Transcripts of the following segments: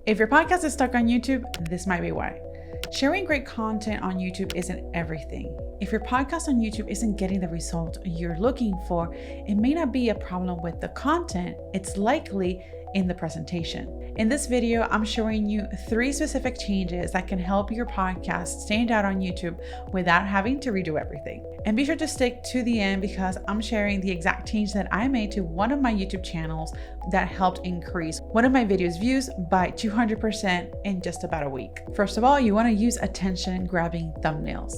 If your podcast is stuck on YouTube, this might be why. Sharing great content on YouTube isn't everything. If your podcast on YouTube isn't getting the result you're looking for, it may not be a problem with the content, it's likely in the presentation. In this video, I'm showing you 3 specific changes that can help your podcast stand out on YouTube without having to redo everything. And be sure to stick to the end because I'm sharing the exact change that I made to one of my YouTube channels that helped increase one of my videos' views by 200% in just about a week. First of all, you want to use attention-grabbing thumbnails.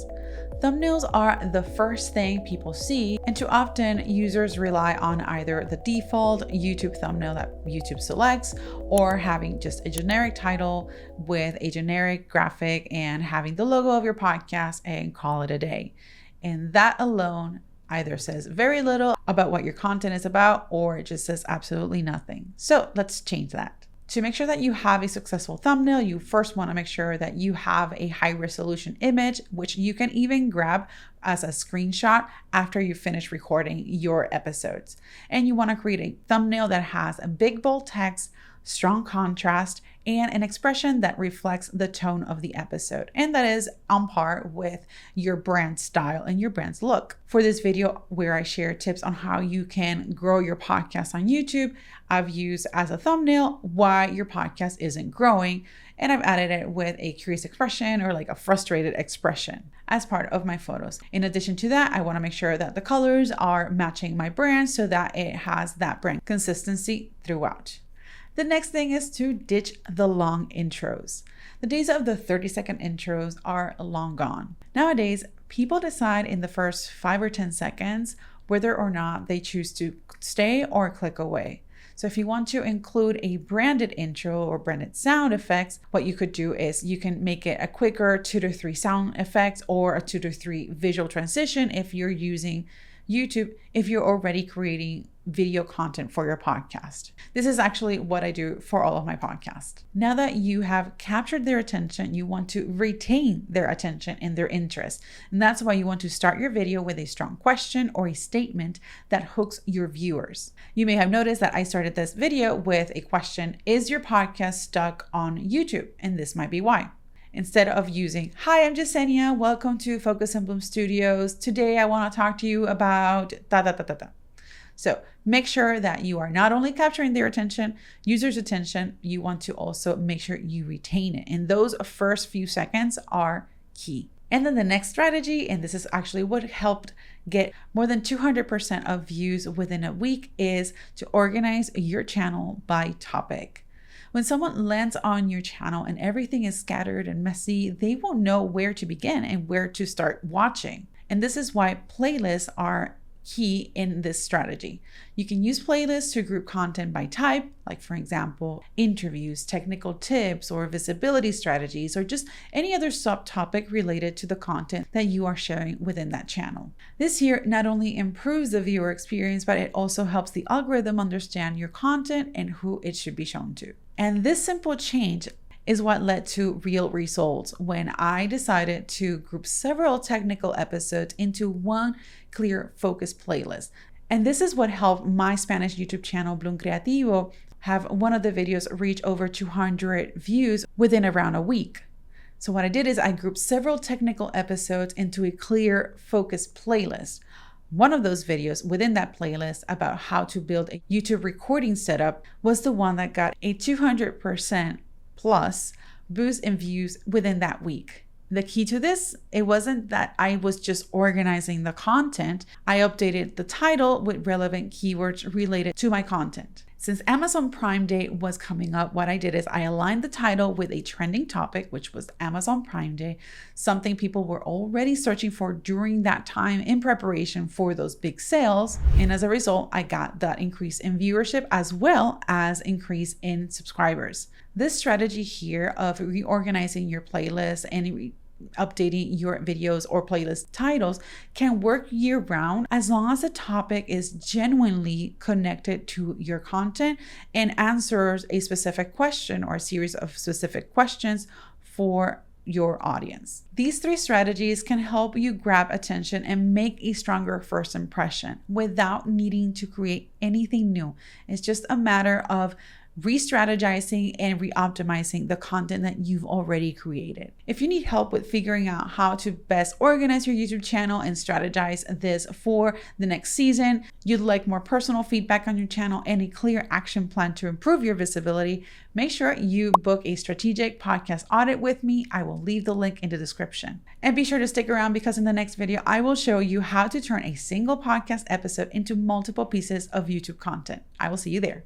Thumbnails are the first thing people see, and too often users rely on either the default YouTube thumbnail that YouTube selects or having just a generic title with a generic graphic and having the logo of your podcast and call it a day. And that alone either says very little about what your content is about or it just says absolutely nothing. So let's change that. To make sure that you have a successful thumbnail, you first want to make sure that you have a high resolution image, which you can even grab as a screenshot after you finish recording your episodes. And you want to create a thumbnail that has a big bold text, strong contrast, and an expression that reflects the tone of the episode and that is on par with your brand style and your brand's look. For this video where I share tips on how you can grow your podcast on YouTube, I've used as a thumbnail why your podcast isn't growing, and I've added it with a curious expression or like a frustrated expression as part of my photos. In addition to that, I want to make sure that the colors are matching my brand so that it has that brand consistency throughout. The next thing is to ditch the long intros. The days of the 30-second intros are long gone. Nowadays, people decide in the first 5 or 10 seconds whether or not they choose to stay or click away. So if you want to include a branded intro or branded sound effects, what you could do is you can make it a quicker 2 to 3 sound effects or a 2 to 3 visual transition if you're using YouTube, if you're already creating video content for your podcast. This is actually what I do for all of my podcasts. Now that you have captured their attention, you want to retain their attention and their interest. And that's why you want to start your video with a strong question or a statement that hooks your viewers. You may have noticed that I started this video with a question, is your podcast stuck on YouTube? And this might be why. Instead of using, hi, I'm Yesenia, welcome to Focus and Bloom Studios. Today I want to talk to you about da da da da da. So make sure that you are not only capturing their attention, users' attention, you want to also make sure you retain it. And those first few seconds are key. And then the next strategy, and this is actually what helped get more than 200% of views within a week, is to organize your channel by topic. When someone lands on your channel and everything is scattered and messy, they won't know where to begin and where to start watching. And this is why playlists are key in this strategy. You can use playlists to group content by type, like for example, interviews, technical tips, or visibility strategies, or just any other subtopic related to the content that you are sharing within that channel. This here not only improves the viewer experience, but it also helps the algorithm understand your content and who it should be shown to. And this simple change is what led to real results when I decided to group several technical episodes into one clear focus playlist. And this is what helped my Spanish YouTube channel, Bloom Creativo, have one of the videos reach over 200 views within around a week. So what I did is I grouped several technical episodes into a clear focus playlist. One of those videos within that playlist about how to build a YouTube recording setup was the one that got a 200% plus boost in views within that week. The key to this, it wasn't that I was just organizing the content. I updated the title with relevant keywords related to my content. Since Amazon Prime Day was coming up, what I did is I aligned the title with a trending topic, which was Amazon Prime Day, something people were already searching for during that time in preparation for those big sales. And as a result, I got that increase in viewership as well as increase in subscribers. This strategy here of reorganizing your playlist and updating your videos or playlist titles can work year round as long as the topic is genuinely connected to your content and answers a specific question or a series of specific questions for your audience. These 3 strategies can help you grab attention and make a stronger first impression without needing to create anything new. It's just a matter of re-strategizing and re-optimizing the content that you've already created. If you need help with figuring out how to best organize your YouTube channel and strategize this for the next season, you'd like more personal feedback on your channel and a clear action plan to improve your visibility, make sure you book a strategic podcast audit with me. I will leave the link in the description. And be sure to stick around because in the next video, I will show you how to turn a single podcast episode into multiple pieces of YouTube content. I will see you there.